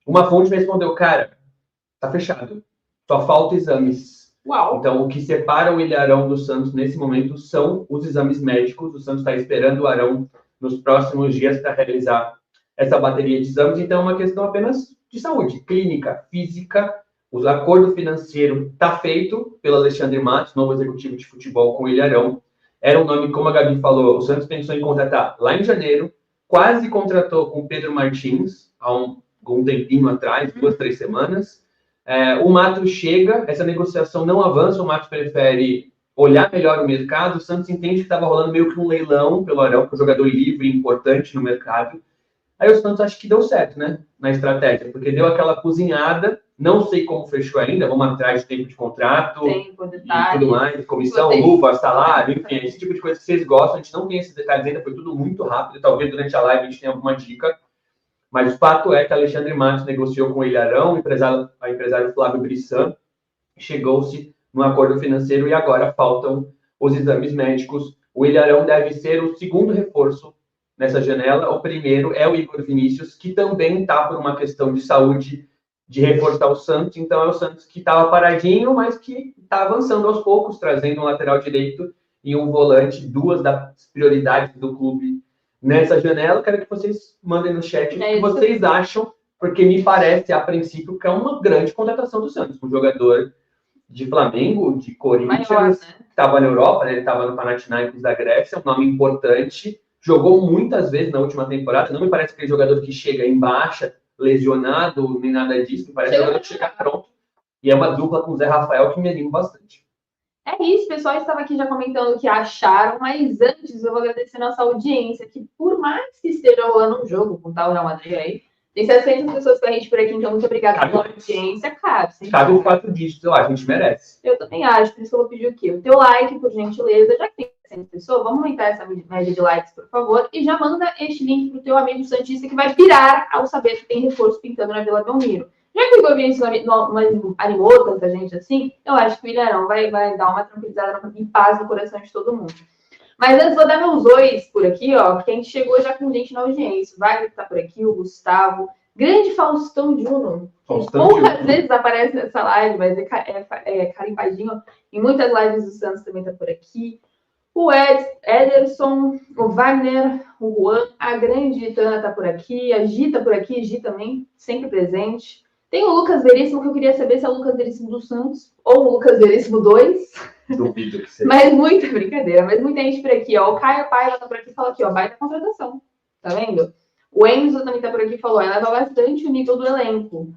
Uma fonte me respondeu, cara, tá fechado. Só falta exames. Uau. Então, o que separa o Ilharão do Santos nesse momento são os exames médicos. O Santos está esperando o Arão nos próximos dias para realizar essa bateria de exames. Então, é uma questão apenas de saúde, clínica, física. O acordo financeiro está feito pelo Alexandre Matos, novo executivo de futebol com o Ilharão. Era um nome, como a Gabi falou, o Santos pensou em contratar lá em janeiro, quase contratou com o Pedro Martins, há um tempinho atrás, 2, 3 semanas. O Matos chega, essa negociação não avança, o Matos prefere olhar melhor o mercado. O Santos entende que estava rolando meio que um leilão pelo Arão, que é um jogador livre importante no mercado. Aí o Santos acho que deu certo, né, na estratégia, porque deu aquela cozinhada, não sei como fechou ainda, vamos atrás de tempo de contrato Tempo, e tudo mais, comissão, Vocês... luva, salário, enfim, esse tipo de coisa que vocês gostam. A gente não tem esses detalhes ainda, foi tudo muito rápido, talvez durante a live a gente tenha alguma dica. Mas o fato é que Alexandre Matos negociou com o Ilharão, a empresário Flávio Brissan, chegou-se num acordo financeiro e agora faltam os exames médicos. O Ilharão deve ser o segundo reforço nessa janela. O primeiro é o Igor Vinícius, que também está por uma questão de saúde, de reforçar o Santos. Então é o Santos que estava paradinho, mas que está avançando aos poucos, trazendo um lateral direito e um volante, duas das prioridades do clube nessa janela. Quero que vocês mandem no chat o que vocês acham, porque me parece, a princípio, que é uma grande contratação do Santos. Um jogador de Flamengo, de Corinthians, maior, né? Que estava na Europa, né? Ele estava no Panathinaikos da Grécia, um nome importante, jogou muitas vezes na última temporada. Não me parece aquele jogador que chega em baixa, lesionado, nem nada disso. Me parece um jogador que chega pronto. E é uma dupla com o Zé Rafael que me anima bastante. É isso, o pessoal estava aqui já comentando o que acharam, mas antes eu vou agradecer nossa audiência, que por mais que esteja rolando um jogo com tal Real Madrid aí, tem 700 pessoas com a gente por aqui, então muito obrigada pela audiência, cara. Cabe os 4 dígitos, eu acho, a gente merece. Eu também acho, por isso que eu vou pedir o quê? O teu like, por gentileza, já que tem 700 pessoas, vamos aumentar essa média de likes, por favor, e já manda este link pro teu amigo Santista, que vai pirar ao saber que tem reforço pintando na Vila Belmiro. Já que o Igor Vinícius não animou tanta gente assim, eu acho que o Ilharão vai dar uma tranquilizada e paz no coração de todo mundo. Mas antes, vou dar meus ois por aqui, ó, porque a gente chegou já com gente na audiência. O Wagner tá por aqui, o Gustavo, grande Faustão Juno, que poucas vezes aparece nessa live, mas é carimpadinho. Em muitas lives do Santos também tá por aqui. O Ederson, o Wagner, o Juan, a grande Tana tá por aqui, a Gi tá por aqui, Gi também, sempre presente. Tem o Lucas Veríssimo, que eu queria saber se é o Lucas Veríssimo do Santos ou o Lucas Veríssimo 2. Duvido que seja. Mas muita brincadeira, mas muita gente por aqui, ó. O Caio Paiva tá por aqui e fala aqui, ó, baita contratação. Tá vendo? O Enzo também tá por aqui e falou, eleva bastante o nível do elenco.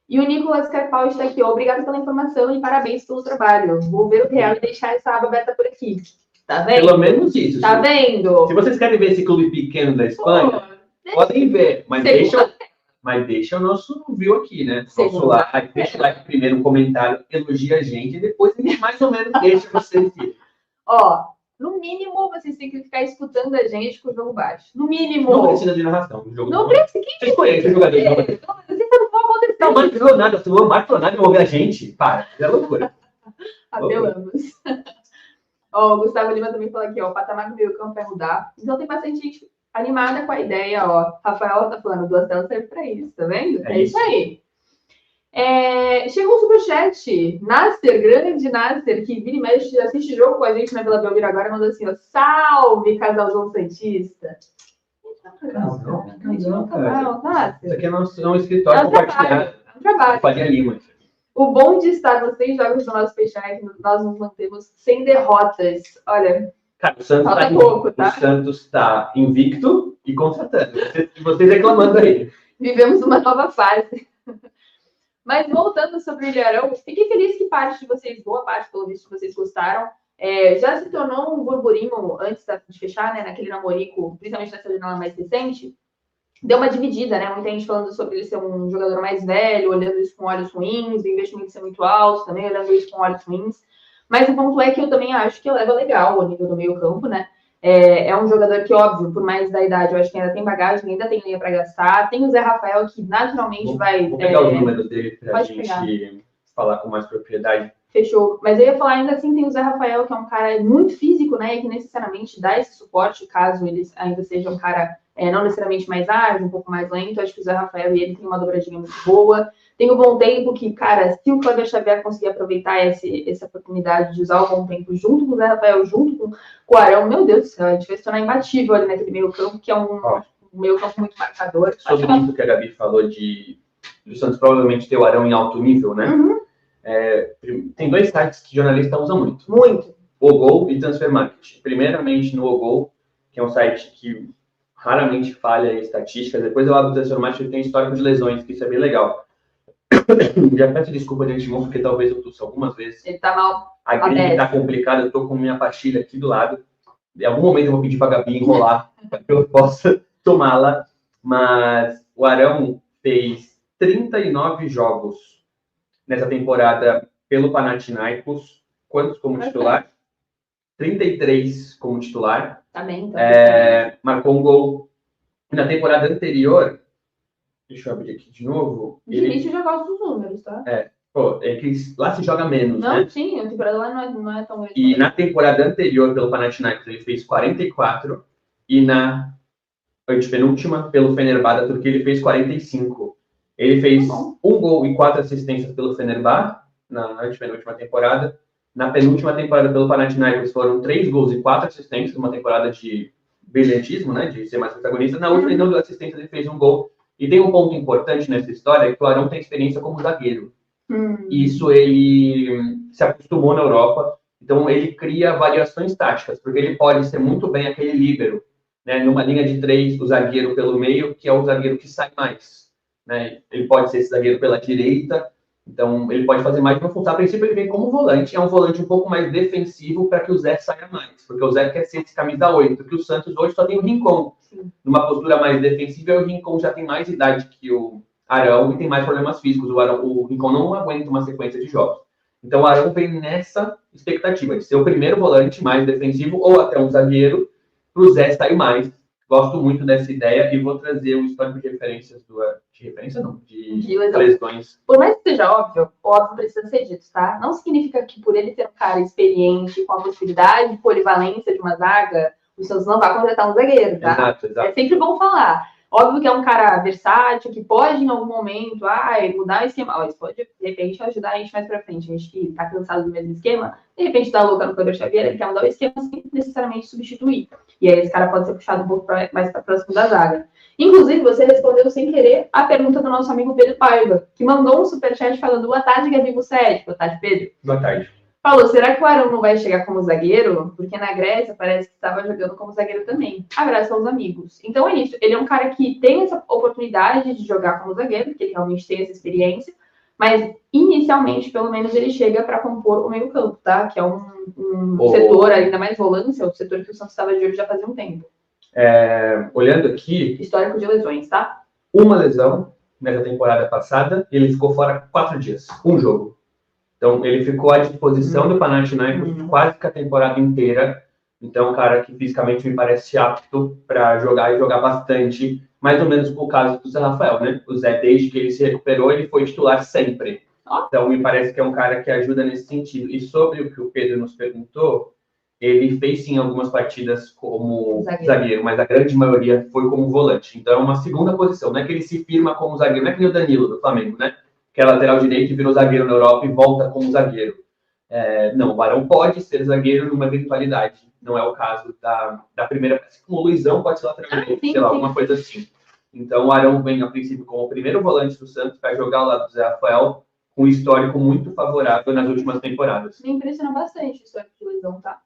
E o Nicolas Carpal está aqui, ó. Obrigado pela informação e parabéns pelo trabalho. Vou ver o real e deixar essa aba aberta por aqui. Tá vendo? Pelo menos isso. Tá vendo? Se vocês querem ver esse clube pequeno da Espanha, podem ver, mas deixa o nosso view aqui, né? Nosso like, deixa o like primeiro, um comentário, elogia a gente, e depois a gente mais ou menos deixa vocês ir. Ó, no mínimo, vocês têm que ficar escutando a gente com o jogo baixo. No mínimo. Não precisa de narração. Não precisa. Vocês conhecem o jogador de jogador? Não, mas não nada. Se o Marco falou nada e ouvir a gente, para. É loucura. Apelamos. Ó, o Gustavo Lima também falou aqui, ó, o patamar do meio campo vai mudar. Então tem bastante gente animada com a ideia, ó. Rafael tá falando, 2 telas serve pra isso, tá vendo? É isso aí. Chegou um superchat. Nasser, grande Nasser, que vira e mexe, assiste jogo com a gente na Vila Belmiro agora, mandou assim, ó, salve, casalzão santista. Isso aqui é um escritório compartilhado. É um trabalho. Faria Lima. O bom de estar nos 3 jogos do nosso fechar é que nós nos mantemos sem derrotas. Olha, cara, o Santos tá invicto e contratando. Vocês reclamando aí. Vivemos uma nova fase. Mas voltando sobre o Ilharão, fiquei feliz que parte de vocês, boa parte, pelo visto, vocês gostaram. Já se tornou um burburinho antes de fechar, né? Naquele namorico, principalmente nessa janela mais recente. Deu uma dividida, né? Muita gente falando sobre ele ser um jogador mais velho, olhando isso com olhos ruins, o investimento ser muito alto, também olhando isso com olhos ruins. Mas o ponto é que eu também acho que leva legal o nível do meio campo, né? É um jogador que, óbvio, por mais da idade, eu acho que ainda tem bagagem, ainda tem linha para gastar. Tem o Zé Rafael, que naturalmente vai... Vou pegar os números dele para a gente falar com mais propriedade. Fechou. Mas eu ia falar, ainda assim, tem o Zé Rafael, que é um cara muito físico, né? E que necessariamente dá esse suporte, caso ele ainda seja um cara não necessariamente mais ágil, um pouco mais lento. Acho que o Zé Rafael e ele tem uma dobradinha muito boa. Tem o Bom Tempo, que, cara, se o Kleber Xavier conseguir aproveitar essa oportunidade de usar o Bom Tempo junto com o Zé Rafael, junto com o Arão, meu Deus do céu, a gente vai se tornar imbatível ali naquele meio campo, que é um meio campo muito marcador. Sobre isso que a Gabi falou de o Santos provavelmente ter o Arão em alto nível, né? Uhum. Tem 2 sites que jornalistas usam muito. Muito. O Gol e Transfer Market. Primeiramente no Gol, que é um site que raramente falha em estatísticas. Depois eu abro o Transfer Market, ele tem histórico de lesões, que isso é bem legal. Já peço desculpa de antemão, porque talvez eu tussa algumas vezes. Ele tá mal. A gripe tá complicada, eu tô com minha pastilha aqui do lado. Em algum momento eu vou pedir pra Gabi enrolar, para que eu possa tomá-la. Mas o Arão fez 39 jogos nessa temporada pelo Panathinaikos. Quantos como titular? 33 como titular. Tá bem, marcou um gol na temporada anterior. Deixa eu abrir aqui de novo. De início já gosto dos números, tá? Que lá se joga menos, não, né? Sim, a temporada lá não é tão grande. E na temporada anterior pelo Panathinaikos ele fez 44 e na antepenúltima pelo Fenerbahçe da Turquia ele fez 45. Ele fez um gol e 4 assistências pelo Fenerbahçe na antepenúltima temporada. Na penúltima temporada pelo Panathinaikos foram 3 gols e 4 assistências, uma temporada de brilhantismo, né, de ser mais protagonista. Na última, ele não deu assistência, ele fez um gol. E tem um ponto importante nessa história, que o Arão tem experiência como zagueiro. Isso ele se acostumou na Europa, então ele cria variações táticas, porque ele pode ser muito bem aquele líbero, né, numa linha de 3, o zagueiro pelo meio, que é o zagueiro que sai mais. Né? Ele pode ser esse zagueiro pela direita, então ele pode fazer mais de uma função. A princípio ele vem como volante, é um volante um pouco mais defensivo para que o Zé saia mais, porque o Zé quer ser esse camisa 8, porque o Santos hoje só tem o Rincon. Numa postura mais defensiva, o Rincon já tem mais idade que o Arão e tem mais problemas físicos. O Rincon não aguenta uma sequência de jogos. Então o Arão vem nessa expectativa de ser o primeiro volante mais defensivo ou até um zagueiro para o Zé sair mais. Gosto muito dessa ideia e vou trazer o histórico de referências de lesões. Por mais que seja óbvio precisa ser dito, tá? Não significa que por ele ter um cara experiente, com a possibilidade de polivalência de uma zaga, o Santos não vai contratar um zagueiro, tá? Exato. É sempre bom falar. Óbvio que é um cara versátil, que pode em algum momento mudar o esquema. Isso pode, de repente, ajudar a gente mais pra frente. A gente que tá cansado do mesmo esquema, de repente dá louca no Kleber Xavier, ele quer mudar o esquema sem necessariamente substituir. E aí esse cara pode ser puxado um pouco mais para próximo da zaga. Inclusive, você respondeu sem querer a pergunta do nosso amigo Pedro Paiva, que mandou um superchat falando: boa tarde, Gabi Bussetti. Boa tarde, Pedro. Boa tarde. Falou: será que o Arão não vai chegar como zagueiro? Porque na Grécia parece que estava jogando como zagueiro também. Abraço aos amigos. Então é isso. Ele é um cara que tem essa oportunidade de jogar como zagueiro, porque ele realmente tem essa experiência. Mas, inicialmente, pelo menos, ele chega para compor o meio-campo, tá? Que é um setor, ainda mais volância, o setor que o Santos estava de olho já fazia um tempo. Olhando aqui... Histórico de lesões, tá? Uma lesão nessa temporada passada, ele ficou fora 4 dias. Um jogo. Então, ele ficou à disposição do Panathinaikos quase que a temporada inteira. Então, um cara que fisicamente me parece apto para jogar e jogar bastante. Mais ou menos o caso do Zé Rafael, né? O Zé, desde que ele se recuperou, ele foi titular sempre. Então, me parece que é um cara que ajuda nesse sentido. E sobre o que o Pedro nos perguntou, ele fez sim algumas partidas como zagueiro, mas a grande maioria foi como volante. Então, é uma segunda posição. Não é que ele se firma como zagueiro, não é que nem o Danilo do Flamengo, né? Que é lateral direito e virou zagueiro na Europa e volta como zagueiro. Não, o Arão pode ser zagueiro numa eventualidade. Não é o caso da primeira. Como o Luizão pode ser lateral direito, sei lá, alguma coisa assim. Então, o Arão vem, a princípio, como o primeiro volante do Santos para jogar ao lado do Zé Rafael, com um histórico muito favorável nas últimas temporadas. Me impressiona bastante o histórico do Luizão, tá?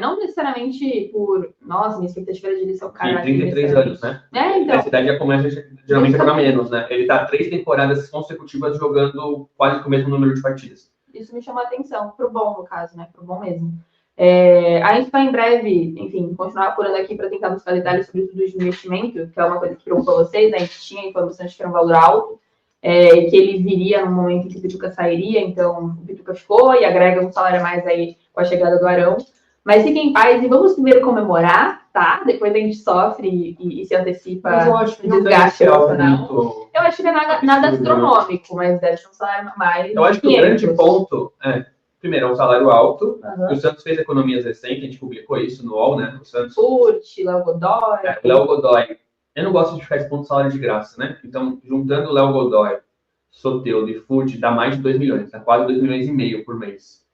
Não necessariamente por... Nossa, minha expectativa era de ele ser um cara... 33 anos, né? Então. Essa idade já começa geralmente a jogar menos, né? Ele tá 3 temporadas consecutivas jogando quase com o mesmo número de partidas. Isso me chamou a atenção, pro bom, no caso, né? Pro bom mesmo. A gente vai em breve, enfim, continuar apurando aqui para tentar buscar detalhes sobre tudo de investimento, que é uma coisa que preocupa vocês, né? A gente tinha informação de que era um valor alto, que ele viria no momento em que o Pituca sairia, então o Pituca ficou e agrega um salário a mais aí com a chegada do Arão. Mas fiquem em paz e vamos primeiro comemorar, tá? Depois a gente sofre e se antecipa. Mas eu acho que o desgaste emocional. Eu acho que não é nada astronômico, mas deve ser um salário mais. Eu acho que o grande ponto primeiro, é um salário alto. Uhum. O Santos fez economias recentes, a gente publicou isso no UOL, né? O Santos. Léo Godoy. Léo Godoy Eu não gosto de ficar expondo salário de graça, né? Então, juntando o Léo Godoy, Soteldo e Furt, dá mais de 2 milhões, dá quase 2 milhões e meio por mês.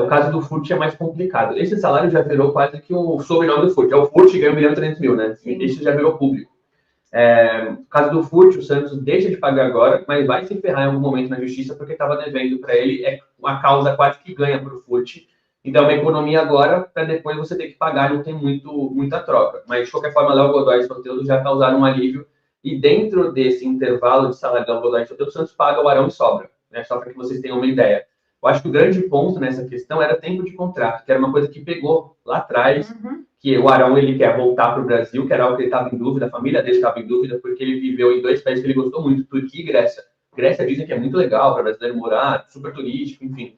O caso do Furt é mais complicado. Esse salário já virou quase que o sobrenome do Furt. É o Furt que ganha 1.300.000, né? Sim. Esse já virou público. No caso do Furt, o Santos deixa de pagar agora, mas vai se ferrar em algum momento na justiça porque estava devendo para ele. É uma causa quase que ganha para o Furt. Então, é uma economia agora para depois você ter que pagar, não tem muita troca. Mas, de qualquer forma, Léo Godoy e Soteldo já causaram um alívio. E dentro desse intervalo de salário de Léo Godoy e Soteldo, o Santos paga o Arão e sobra. Né? Só para que vocês tenham uma ideia. Eu acho que o grande ponto nessa questão era tempo de contrato, que era uma coisa que pegou lá atrás, que o Arão ele quer voltar para o Brasil, que era algo que ele estava em dúvida, a família dele estava em dúvida, porque ele viveu em 2 países que ele gostou muito, Turquia e Grécia. Grécia dizem que é muito legal para brasileiro morar, super turístico, enfim.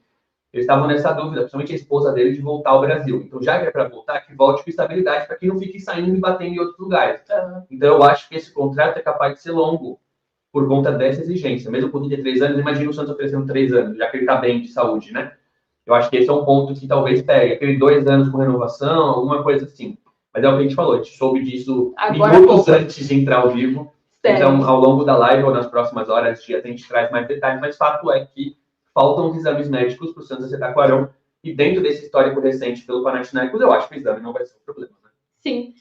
Eles estavam nessa dúvida, principalmente a esposa dele, de voltar ao Brasil. Então, já que é para voltar, que volte com estabilidade, para que não fique saindo e batendo em outros lugares. Então, eu acho que esse contrato é capaz de ser longo, por conta dessa exigência. Mesmo com 33 anos, imagina o Santos oferecendo 3 anos, já que ele está bem de saúde, né? Eu acho que esse é um ponto que talvez pegue. Aquele 2 anos com renovação, alguma coisa assim. Mas é o que a gente falou, a gente soube disso minutos antes de entrar ao vivo. Então, ao longo da live ou nas próximas horas, dias, a gente traz mais detalhes. Mas fato é que faltam os exames médicos para o Santos acertar com o Arão. E dentro desse histórico recente pelo Panathinaikos, eu acho que o exame não vai ser um problema. Né? Sim.